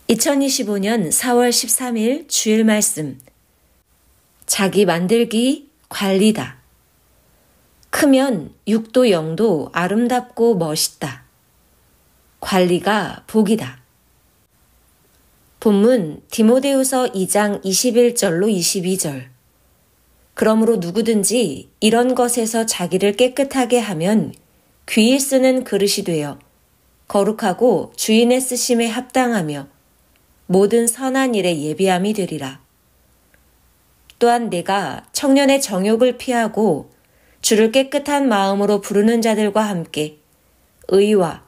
2025년 4월 13일 주일 말씀. 자기 만들기 관리다. 크면 6도 0도 아름답고 멋있다. 관리가 복이다. 본문 디모데후서 2장 21절로 22절. 그러므로 누구든지 이런 것에서 자기를 깨끗하게 하면 귀히 쓰는 그릇이 되어 거룩하고 주인의 쓰심에 합당하며 모든 선한 일에 예비함이 되리라. 또한 내가 청년의 정욕을 피하고 주를 깨끗한 마음으로 부르는 자들과 함께 의와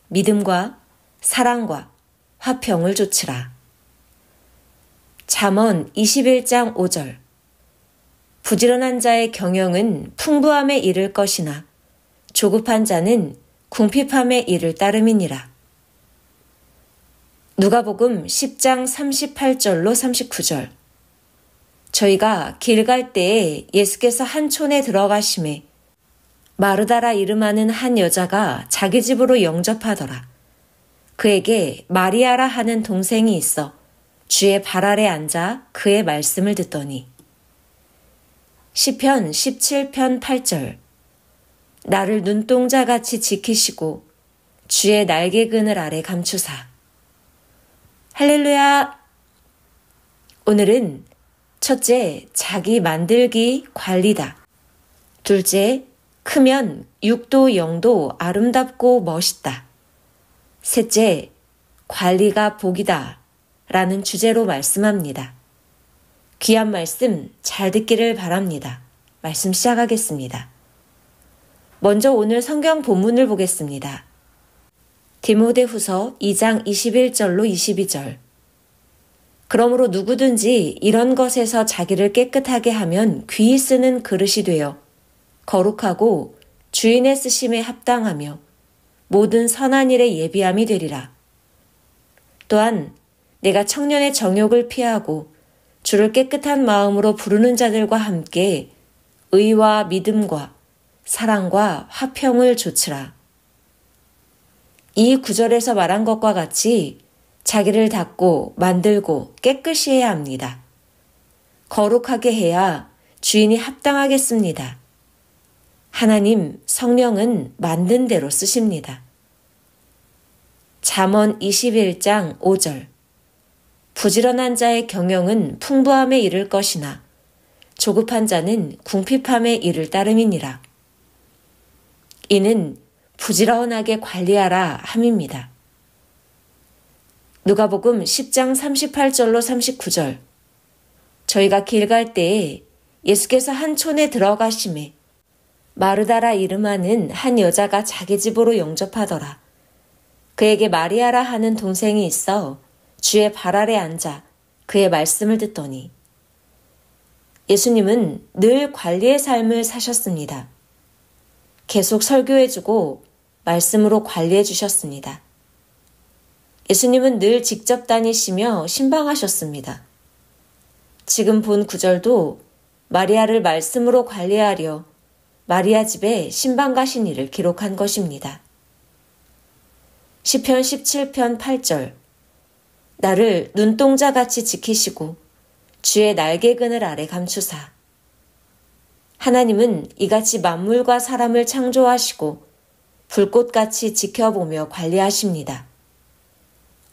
믿음과 사랑과 화평을 좇으라. 잠언 21장 5절. 부지런한 자의 경영은 풍부함에 이를 것이나 조급한 자는 궁핍함에 이를 따름이니라. 누가복음 10장 38절로 39절. 저희가 길 갈 때에 예수께서 한 촌에 들어가심에 마르다라 이름하는 한 여자가 자기 집으로 영접하더라. 그에게 마리아라 하는 동생이 있어 주의 발 아래 앉아 그의 말씀을 듣더니. 시편 17편 8절. 나를 눈동자같이 지키시고 주의 날개 그늘 아래 감추사. 할렐루야! 오늘은 첫째, 자기 만들기 관리다. 둘째, 크면 6도 0도 아름답고 멋있다. 셋째, 관리가 복이다. 라는 주제로 말씀합니다. 귀한 말씀 잘 듣기를 바랍니다. 말씀 시작하겠습니다. 먼저 오늘 성경 본문을 보겠습니다. 디모데후서 2장 21절로 22절. 그러므로 누구든지 이런 것에서 자기를 깨끗하게 하면 귀히 쓰는 그릇이 되어 거룩하고 주인의 쓰심에 합당하며 모든 선한 일에 예비함이 되리라. 또한 내가 청년의 정욕을 피하고 주를 깨끗한 마음으로 부르는 자들과 함께 의와 믿음과 사랑과 화평을 좇으라. 이 구절에서 말한 것과 같이 자기를 닦고 만들고 깨끗이 해야 합니다. 거룩하게 해야 주인이 합당하겠습니다. 하나님 성령은 만든 대로 쓰십니다. 잠언 21장 5절. 부지런한 자의 경영은 풍부함에 이를 것이나 조급한 자는 궁핍함에 이를 따름이니라. 이는 부지런하게 관리하라 함입니다. 누가복음 10장 38절로 39절. 저희가 길 갈 때에 예수께서 한 촌에 들어가심에 마르다라 이름하는 한 여자가 자기 집으로 영접하더라. 그에게 마리아라 하는 동생이 있어 주의 발 아래 앉아 그의 말씀을 듣더니. 예수님은 늘 관리의 삶을 사셨습니다. 계속 설교해주고 말씀으로 관리해 주셨습니다. 예수님은 늘 직접 다니시며 신방하셨습니다. 지금 본 구절도 마리아를 말씀으로 관리하려 마리아 집에 신방 가신 일을 기록한 것입니다. 시편 17편 8절. 나를 눈동자같이 지키시고 주의 날개 그늘 아래 감추사. 하나님은 이같이 만물과 사람을 창조하시고 불꽃같이 지켜보며 관리하십니다.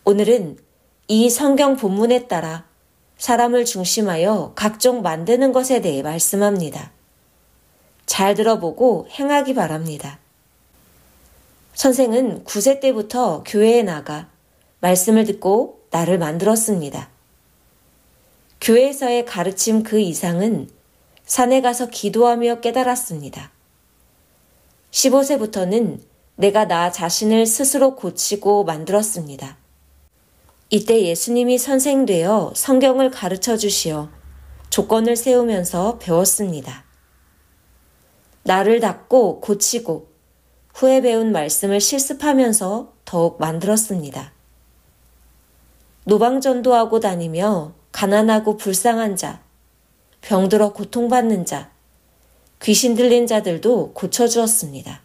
오늘은 이 성경 본문에 따라 사람을 중심하여 각종 만드는 것에 대해 말씀합니다. 잘 들어보고 행하기 바랍니다. 선생은 9세 때부터 교회에 나가 말씀을 듣고 나를 만들었습니다. 교회에서의 가르침 그 이상은 산에 가서 기도하며 깨달았습니다. 15세부터는 내가 나 자신을 스스로 고치고 만들었습니다. 이때 예수님이 선생되어 성경을 가르쳐 주시어 조건을 세우면서 배웠습니다. 나를 닦고 고치고 후에 배운 말씀을 실습하면서 더욱 만들었습니다. 노방전도하고 다니며 가난하고 불쌍한 자, 병들어 고통받는 자, 귀신 들린 자들도 고쳐주었습니다.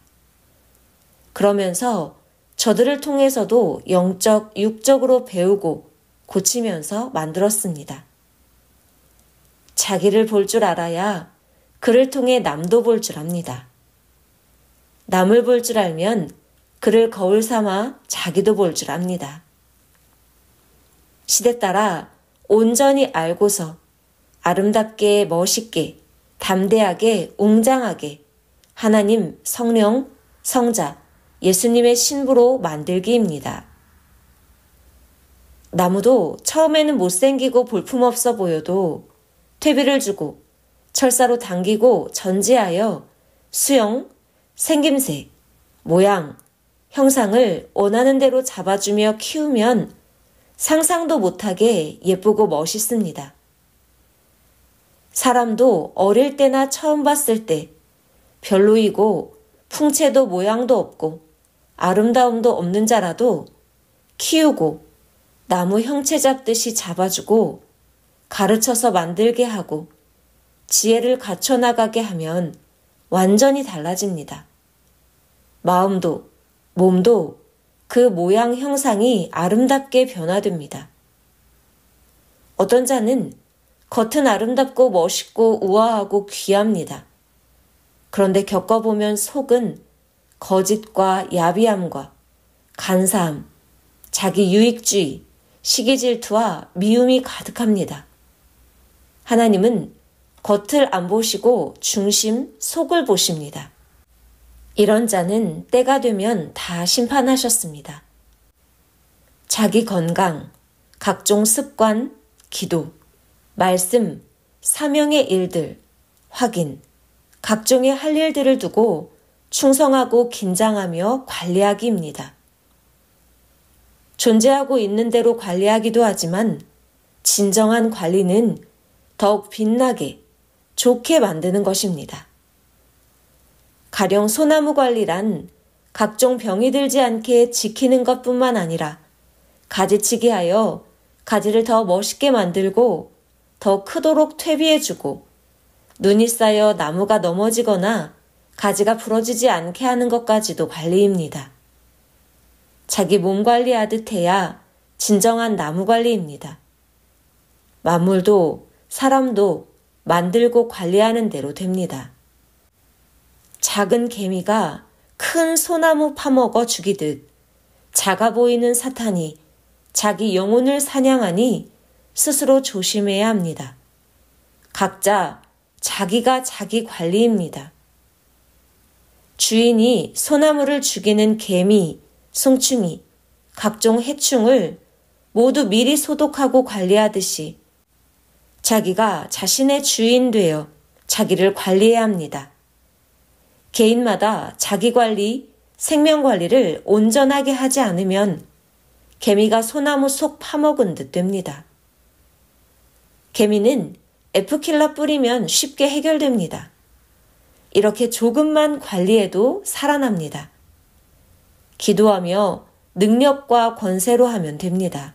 그러면서 저들을 통해서도 영적, 육적으로 배우고 고치면서 만들었습니다. 자기를 볼 줄 알아야 그를 통해 남도 볼 줄 압니다. 남을 볼 줄 알면 그를 거울 삼아 자기도 볼 줄 압니다. 시대 따라 온전히 알고서 아름답게 멋있게 담대하게 웅장하게 하나님, 성령, 성자, 예수님의 신부로 만들기입니다. 나무도 처음에는 못생기고 볼품없어 보여도 퇴비를 주고 철사로 당기고 전지하여 수영, 생김새, 모양, 형상을 원하는 대로 잡아주며 키우면 상상도 못하게 예쁘고 멋있습니다. 사람도 어릴 때나 처음 봤을 때 별로이고 풍채도 모양도 없고 아름다움도 없는 자라도 키우고 나무 형체 잡듯이 잡아주고 가르쳐서 만들게 하고 지혜를 갖춰나가게 하면 완전히 달라집니다. 마음도 몸도 그 모양 형상이 아름답게 변화됩니다. 어떤 자는 겉은 아름답고 멋있고 우아하고 귀합니다. 그런데 겪어보면 속은 거짓과 야비함과 간사함, 자기 유익주의, 시기질투와 미움이 가득합니다. 하나님은 겉을 안 보시고 중심, 속을 보십니다. 이런 자는 때가 되면 다 심판하셨습니다. 자기 건강, 각종 습관, 기도, 말씀, 사명의 일들, 확인, 각종의 할 일들을 두고 충성하고 긴장하며 관리하기입니다. 존재하고 있는 대로 관리하기도 하지만 진정한 관리는 더욱 빛나게, 좋게 만드는 것입니다. 가령 소나무 관리란 각종 병이 들지 않게 지키는 것뿐만 아니라 가지치기 하여 가지를 더 멋있게 만들고 더 크도록 퇴비해주고 눈이 쌓여 나무가 넘어지거나 가지가 부러지지 않게 하는 것까지도 관리입니다. 자기 몸 관리하듯 해야 진정한 나무 관리입니다. 만물도 사람도 만들고 관리하는 대로 됩니다. 작은 개미가 큰 소나무 파먹어 죽이듯 작아 보이는 사탄이 자기 영혼을 사냥하니 스스로 조심해야 합니다. 각자 자기가 자기 관리입니다. 주인이 소나무를 죽이는 개미, 송충이, 각종 해충을 모두 미리 소독하고 관리하듯이 자기가 자신의 주인 되어 자기를 관리해야 합니다. 개인마다 자기 관리, 생명 관리를 온전하게 하지 않으면 개미가 소나무 속 파먹은 듯 됩니다. 개미는 에프킬러 뿌리면 쉽게 해결됩니다. 이렇게 조금만 관리해도 살아납니다. 기도하며 능력과 권세로 하면 됩니다.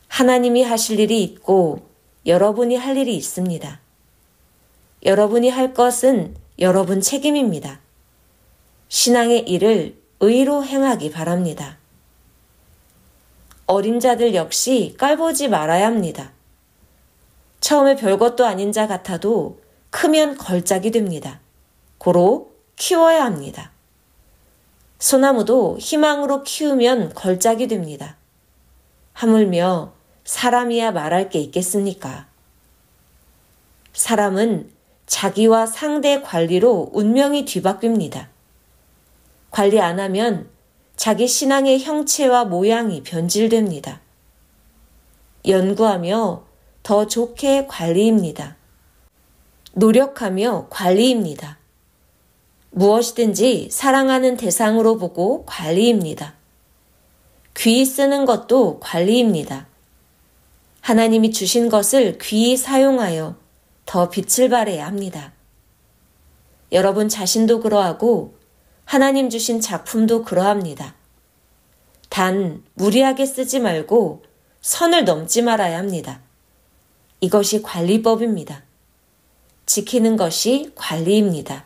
하나님이 하실 일이 있고 여러분이 할 일이 있습니다. 여러분이 할 것은 여러분 책임입니다. 신앙의 일을 의로 행하기 바랍니다. 어린 자들 역시 깔보지 말아야 합니다. 처음에 별것도 아닌 자 같아도 크면 걸작이 됩니다. 고로 키워야 합니다. 소나무도 희망으로 키우면 걸작이 됩니다. 하물며 사람이야 말할 게 있겠습니까? 사람은 자기와 상대 관리로 운명이 뒤바뀝니다. 관리 안 하면 자기 신앙의 형체와 모양이 변질됩니다. 연구하며 더 좋게 관리입니다. 노력하며 관리입니다. 무엇이든지 사랑하는 대상으로 보고 관리입니다. 귀히 쓰는 것도 관리입니다. 하나님이 주신 것을 귀히 사용하여 더 빛을 발해야 합니다. 여러분 자신도 그러하고 하나님 주신 작품도 그러합니다. 단 무리하게 쓰지 말고 선을 넘지 말아야 합니다. 이것이 관리법입니다. 지키는 것이 관리입니다.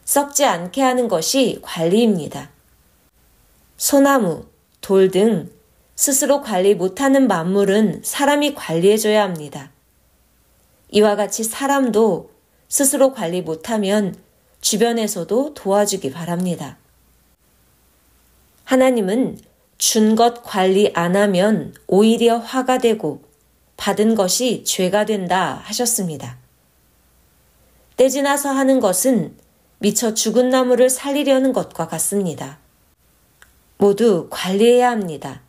썩지 않게 하는 것이 관리입니다. 소나무, 돌 등 스스로 관리 못하는 만물은 사람이 관리해줘야 합니다. 이와 같이 사람도 스스로 관리 못하면 주변에서도 도와주기 바랍니다. 하나님은 준 것 관리 안 하면 오히려 화가 되고 받은 것이 죄가 된다 하셨습니다. 때 지나서 하는 것은 미처 죽은 나무를 살리려는 것과 같습니다. 모두 관리해야 합니다.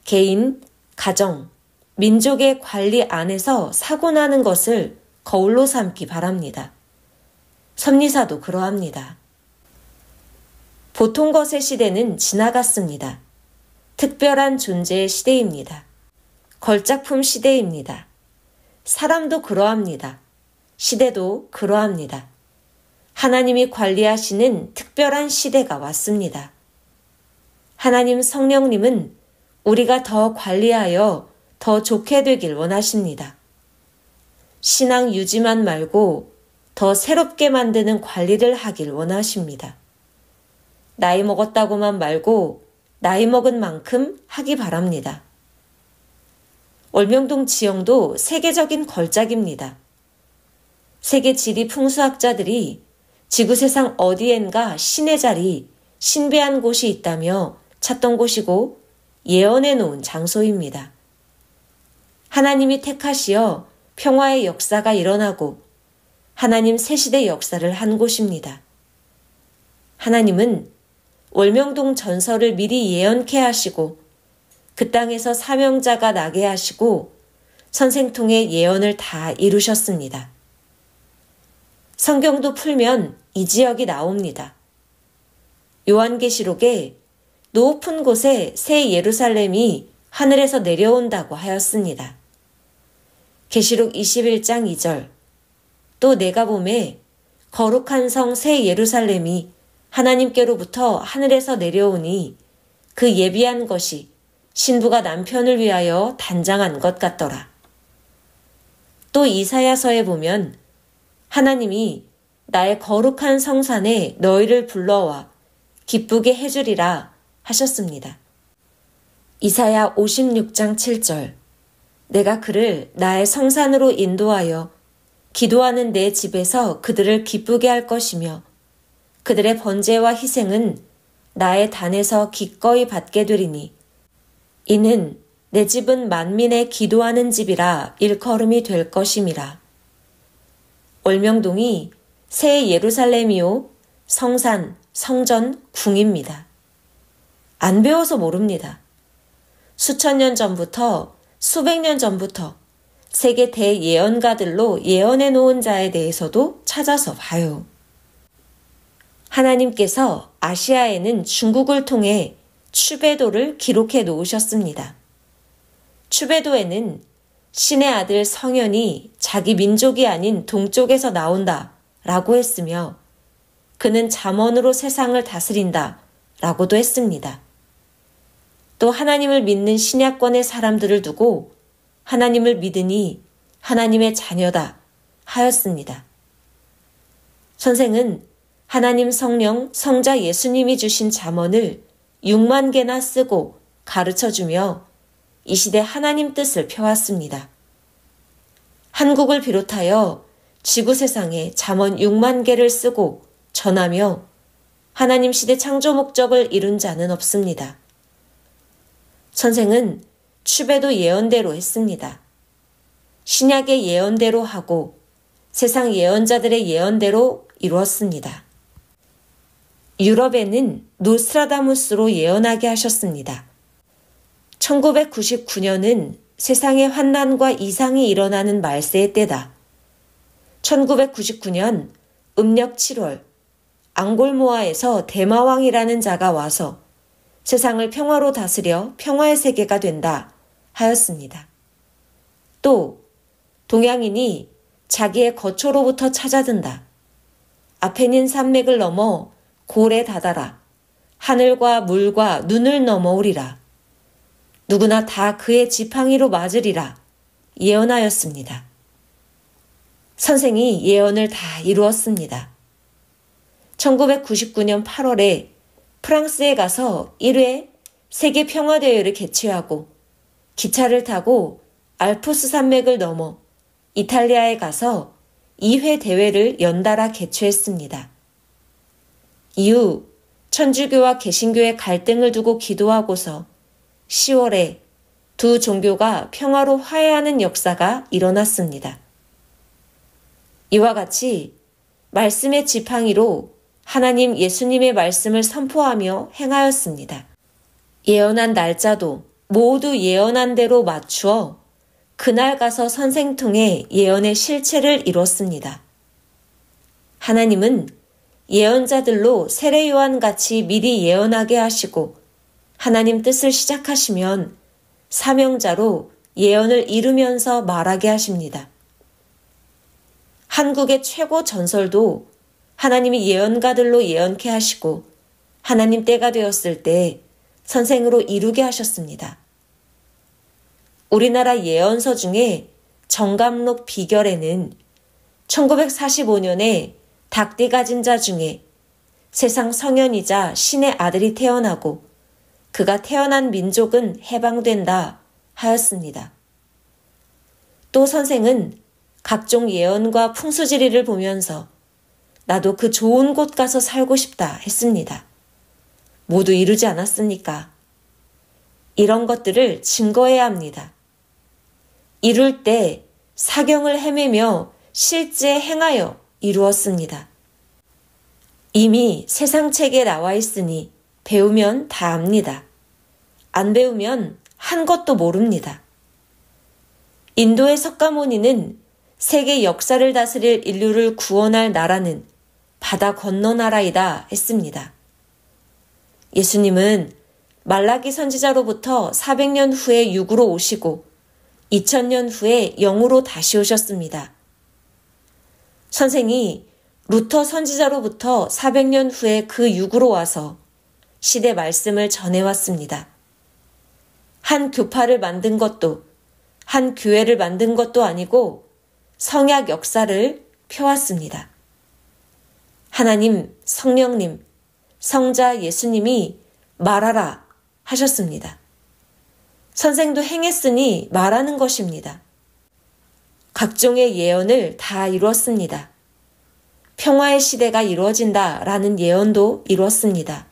개인, 가정, 민족의 관리 안에서 사고 나는 것을 거울로 삼기 바랍니다. 섭리사도 그러합니다. 보통 것의 시대는 지나갔습니다. 특별한 존재의 시대입니다. 걸작품 시대입니다. 사람도 그러합니다. 시대도 그러합니다. 하나님이 관리하시는 특별한 시대가 왔습니다. 하나님 성령님은 우리가 더 관리하여 더 좋게 되길 원하십니다. 신앙 유지만 말고 더 새롭게 만드는 관리를 하길 원하십니다. 나이 먹었다고만 말고 나이 먹은 만큼 하기 바랍니다. 월명동 지형도 세계적인 걸작입니다. 세계 지리 풍수학자들이 지구 세상 어디엔가 신의 자리, 신비한 곳이 있다며 찾던 곳이고 예언해 놓은 장소입니다. 하나님이 택하시어 평화의 역사가 일어나고 하나님 새시대 역사를 한 곳입니다. 하나님은 월명동 전설을 미리 예언케 하시고 그 땅에서 사명자가 나게 하시고 선생 통해 예언을 다 이루셨습니다. 성경도 풀면 이 지역이 나옵니다. 요한계시록에 높은 곳에 새 예루살렘이 하늘에서 내려온다고 하였습니다. 계시록 21장 2절 또 내가 보매 거룩한 성 새 예루살렘이 하나님께로부터 하늘에서 내려오니 그 예비한 것이 신부가 남편을 위하여 단장한 것 같더라. 또 이사야서에 보면 하나님이 나의 거룩한 성산에 너희를 불러와 기쁘게 해주리라 하셨습니다. 이사야 56장 7절 내가 그를 나의 성산으로 인도하여 기도하는 내 집에서 그들을 기쁘게 할 것이며 그들의 번제와 희생은 나의 단에서 기꺼이 받게 되리니 이는 내 집은 만민의 기도하는 집이라 일컬음이 될 것임이라. 월명동이 새 예루살렘이요 성산, 성전, 궁입니다. 안 배워서 모릅니다. 수천 년 전부터 수백 년 전부터 세계 대예언가들로 예언해 놓은 자에 대해서도 찾아서 봐요. 하나님께서 아시아에는 중국을 통해 추베도를 기록해 놓으셨습니다. 추베도에는 신의 아들 성현이 자기 민족이 아닌 동쪽에서 나온다 라고 했으며 그는 잠언으로 세상을 다스린다 라고도 했습니다. 또 하나님을 믿는 신약권의 사람들을 두고 하나님을 믿으니 하나님의 자녀다 하였습니다. 선생은 하나님 성령 성자 예수님이 주신 잠언을 6만 개나 쓰고 가르쳐주며 이 시대 하나님 뜻을 펴왔습니다. 한국을 비롯하여 지구 세상에 잠언 6만 개를 쓰고 전하며 하나님 시대 창조 목적을 이룬 자는 없습니다. 선생은 추배도 예언대로 했습니다. 신약의 예언대로 하고 세상 예언자들의 예언대로 이루었습니다. 유럽에는 노스트라다무스로 예언하게 하셨습니다. 1999년은 세상의 환난과 이상이 일어나는 말세의 때다. 1999년 음력 7월 앙골모아에서 대마왕이라는 자가 와서 세상을 평화로 다스려 평화의 세계가 된다 하였습니다. 또 동양인이 자기의 거처로부터 찾아든다. 아페닌 산맥을 넘어 골에 다다라. 하늘과 물과 눈을 넘어오리라. 누구나 다 그의 지팡이로 맞으리라. 예언하였습니다. 선생이 예언을 다 이루었습니다. 1999년 8월에 프랑스에 가서 1회 세계 평화대회를 개최하고 기차를 타고 알프스 산맥을 넘어 이탈리아에 가서 2회 대회를 연달아 개최했습니다. 이후 천주교와 개신교의 갈등을 두고 기도하고서 10월에 두 종교가 평화로 화해하는 역사가 일어났습니다. 이와 같이 말씀의 지팡이로 하나님 예수님의 말씀을 선포하며 행하였습니다. 예언한 날짜도 모두 예언한 대로 맞추어 그날 가서 선생 통해 예언의 실체를 이뤘습니다. 하나님은 예언자들로 세례 요한같이 미리 예언하게 하시고 하나님 뜻을 시작하시면 사명자로 예언을 이루면서 말하게 하십니다. 한국의 최고 전설도 하나님이 예언가들로 예언케 하시고 하나님 때가 되었을 때 선생으로 이루게 하셨습니다. 우리나라 예언서 중에 정감록 비결에는 1945년에 닭띠 가진 자 중에 세상 성현이자 신의 아들이 태어나고 그가 태어난 민족은 해방된다 하였습니다. 또 선생은 각종 예언과 풍수지리를 보면서 나도 그 좋은 곳 가서 살고 싶다 했습니다. 모두 이루지 않았습니까? 이런 것들을 증거해야 합니다. 이룰 때 사경을 헤매며 실제 행하여 이루었습니다. 이미 세상 책에 나와 있으니 배우면 다 압니다. 안 배우면 한 것도 모릅니다. 인도의 석가모니는 세계 역사를 다스릴 인류를 구원할 나라는 바다 건너 나라이다 했습니다. 예수님은 말라기 선지자로부터 400년 후에 육으로 오시고 2000년 후에 영으로 다시 오셨습니다. 선생이 루터 선지자로부터 400년 후에 그 육으로 와서 시대 말씀을 전해왔습니다. 한 교파를 만든 것도 한 교회를 만든 것도 아니고 성약 역사를 펴왔습니다. 하나님, 성령님, 성자 예수님이 말하라 하셨습니다. 선생도 행했으니 말하는 것입니다. 각종의 예언을 다 이루었습니다. 평화의 시대가 이루어진다라는 예언도 이루었습니다.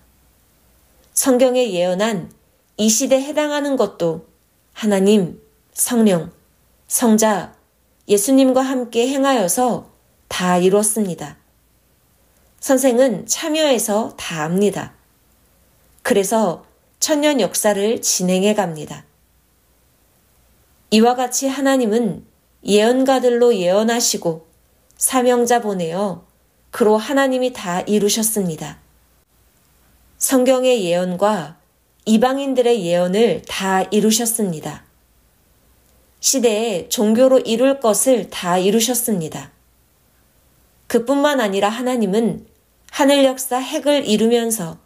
성경에 예언한 이 시대에 해당하는 것도 하나님, 성령, 성자, 예수님과 함께 행하여서 다 이루었습니다. 선생은 참여해서 다 압니다. 그래서 천년 역사를 진행해 갑니다. 이와 같이 하나님은 예언가들로 예언하시고 사명자 보내어 그로 하나님이 다 이루셨습니다. 성경의 예언과 이방인들의 예언을 다 이루셨습니다. 시대에 종교로 이룰 것을 다 이루셨습니다. 그뿐만 아니라 하나님은 하늘 역사 핵을 이루면서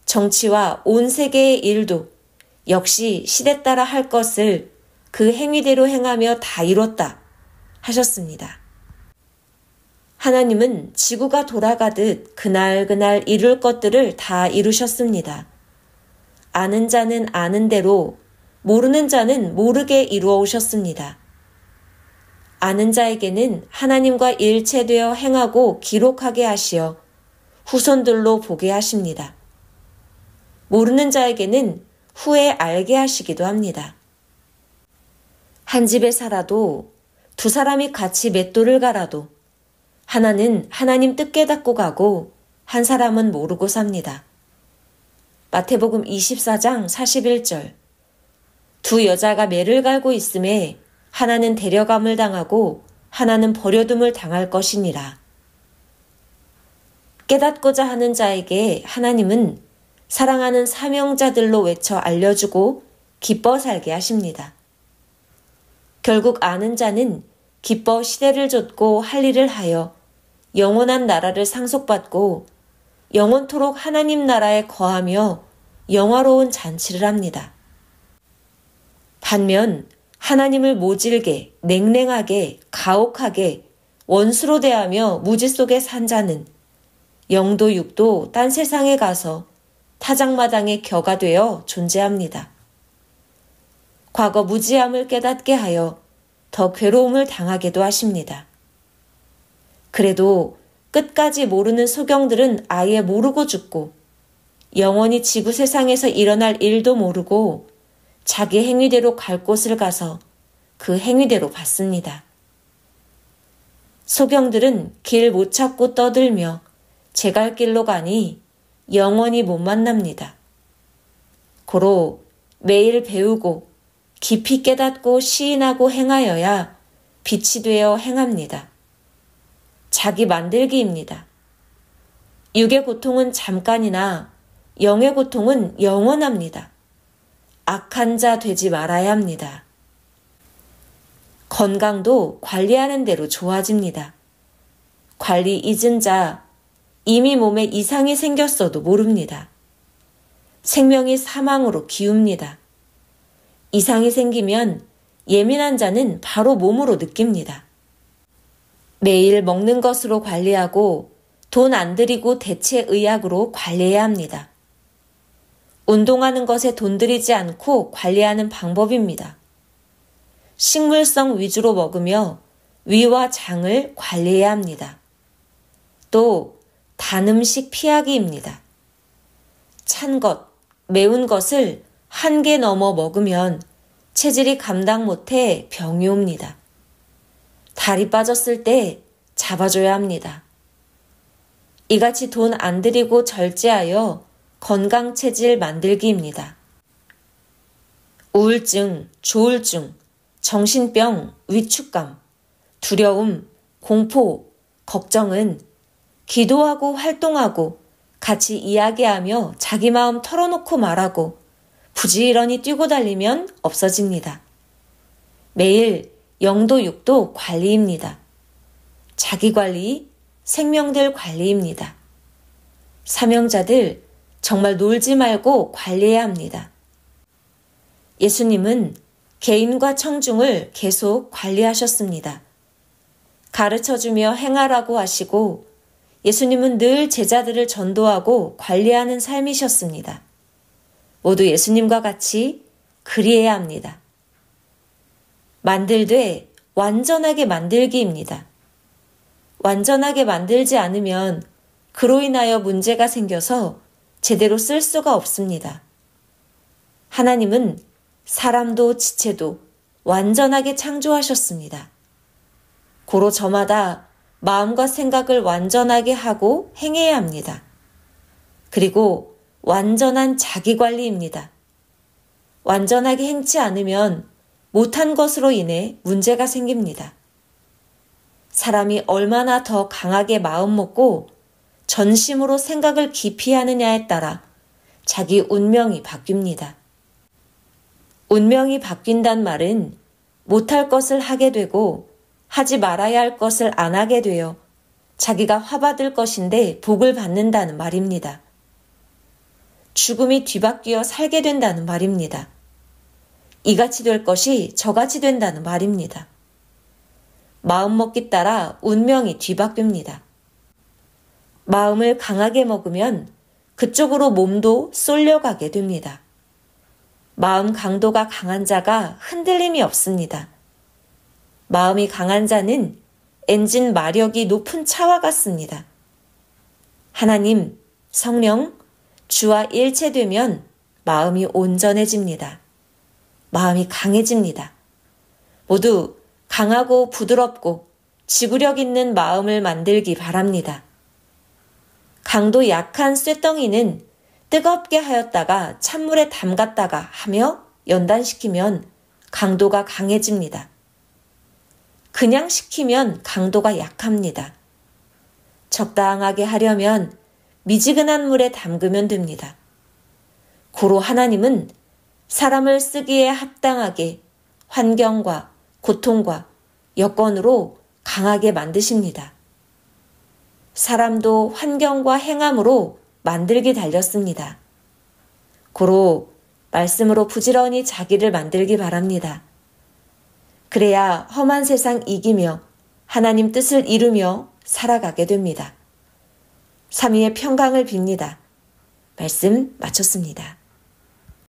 정치와 온 세계의 일도 역시 시대 따라 할 것을 그 행위대로 행하며 다 이뤘다 하셨습니다. 하나님은 지구가 돌아가듯 그날 이룰 것들을 다 이루셨습니다. 아는 자는 아는 대로 모르는 자는 모르게 이루어 오셨습니다. 아는 자에게는 하나님과 일체되어 행하고 기록하게 하시어 후손들로 보게 하십니다. 모르는 자에게는 후에 알게 하시기도 합니다. 한 집에 살아도 두 사람이 같이 맷돌을 갈아도 하나는 하나님 뜻 깨닫고 가고 한 사람은 모르고 삽니다. 마태복음 24장 41절. 두 여자가 매를 갈고 있음에 하나는 데려감을 당하고 하나는 버려둠을 당할 것이니라. 깨닫고자 하는 자에게 하나님은 사랑하는 사명자들로 외쳐 알려주고 기뻐 살게 하십니다. 결국 아는 자는 기뻐 시대를 좇고 할 일을 하여 영원한 나라를 상속받고 영원토록 하나님 나라에 거하며 영화로운 잔치를 합니다. 반면 하나님을 모질게, 냉랭하게, 가혹하게, 원수로 대하며 무지 속에 산 자는 영도 육도 딴 세상에 가서 타작마당의 겨가 되어 존재합니다. 과거 무지함을 깨닫게 하여 더 괴로움을 당하게도 하십니다. 그래도 끝까지 모르는 소경들은 아예 모르고 죽고 영원히 지구 세상에서 일어날 일도 모르고 자기 행위대로 갈 곳을 가서 그 행위대로 받습니다. 소경들은 길 못 찾고 떠들며 제 갈 길로 가니 영원히 못 만납니다. 고로 매일 배우고 깊이 깨닫고 시인하고 행하여야 빛이 되어 행합니다. 자기 만들기입니다. 육의 고통은 잠깐이나 영의 고통은 영원합니다. 악한 자 되지 말아야 합니다. 건강도 관리하는 대로 좋아집니다. 관리 잊은 자, 이미 몸에 이상이 생겼어도 모릅니다. 생명이 사망으로 기웁니다. 이상이 생기면 예민한 자는 바로 몸으로 느낍니다. 매일 먹는 것으로 관리하고 돈 안 들이고 대체 의학으로 관리해야 합니다. 운동하는 것에 돈 들이지 않고 관리하는 방법입니다. 식물성 위주로 먹으며 위와 장을 관리해야 합니다. 또 단 음식 피하기입니다. 찬 것, 매운 것을 한개 넘어 먹으면 체질이 감당 못해 병이 옵니다. 다리 빠졌을 때 잡아줘야 합니다. 이같이 돈 안 들이고 절제하여 건강체질 만들기입니다. 우울증, 조울증, 정신병, 위축감, 두려움, 공포, 걱정은 기도하고 활동하고 같이 이야기하며 자기 마음 털어놓고 말하고 부지런히 뛰고 달리면 없어집니다. 매일 영도 육도 관리입니다. 자기관리, 생명들 관리입니다. 사명자들 정말 놀지 말고 관리해야 합니다. 예수님은 개인과 청중을 계속 관리하셨습니다. 가르쳐주며 행하라고 하시고 예수님은 늘 제자들을 전도하고 관리하는 삶이셨습니다. 모두 예수님과 같이 그리해야 합니다. 만들되 완전하게 만들기입니다. 완전하게 만들지 않으면 그로 인하여 문제가 생겨서 제대로 쓸 수가 없습니다. 하나님은 사람도 지체도 완전하게 창조하셨습니다. 고로 저마다 마음과 생각을 완전하게 하고 행해야 합니다. 그리고 완전한 자기관리입니다. 완전하게 행치 않으면 못한 것으로 인해 문제가 생깁니다. 사람이 얼마나 더 강하게 마음 먹고 전심으로 생각을 깊이 하느냐에 따라 자기 운명이 바뀝니다. 운명이 바뀐단 말은 못할 것을 하게 되고 하지 말아야 할 것을 안 하게 되어 자기가 화받을 것인데 복을 받는다는 말입니다. 죽음이 뒤바뀌어 살게 된다는 말입니다. 이같이 될 것이 저같이 된다는 말입니다. 마음먹기 따라 운명이 뒤바뀝니다. 마음을 강하게 먹으면 그쪽으로 몸도 쏠려가게 됩니다. 마음 강도가 강한 자가 흔들림이 없습니다. 마음이 강한 자는 엔진 마력이 높은 차와 같습니다. 하나님, 성령, 주와 일체되면 마음이 온전해집니다. 마음이 강해집니다. 모두 강하고 부드럽고 지구력 있는 마음을 만들기 바랍니다. 강도 약한 쇳덩이는 뜨겁게 하였다가 찬물에 담갔다가 하며 연단시키면 강도가 강해집니다. 그냥 식히면 강도가 약합니다. 적당하게 하려면 미지근한 물에 담그면 됩니다. 고로 하나님은 사람을 쓰기에 합당하게 환경과 고통과 여건으로 강하게 만드십니다. 사람도 환경과 행함으로 만들기 달렸습니다. 고로 말씀으로 부지런히 자기를 만들기 바랍니다. 그래야 험한 세상 이기며 하나님 뜻을 이루며 살아가게 됩니다. 삼위의 평강을 빕니다. 말씀 마쳤습니다.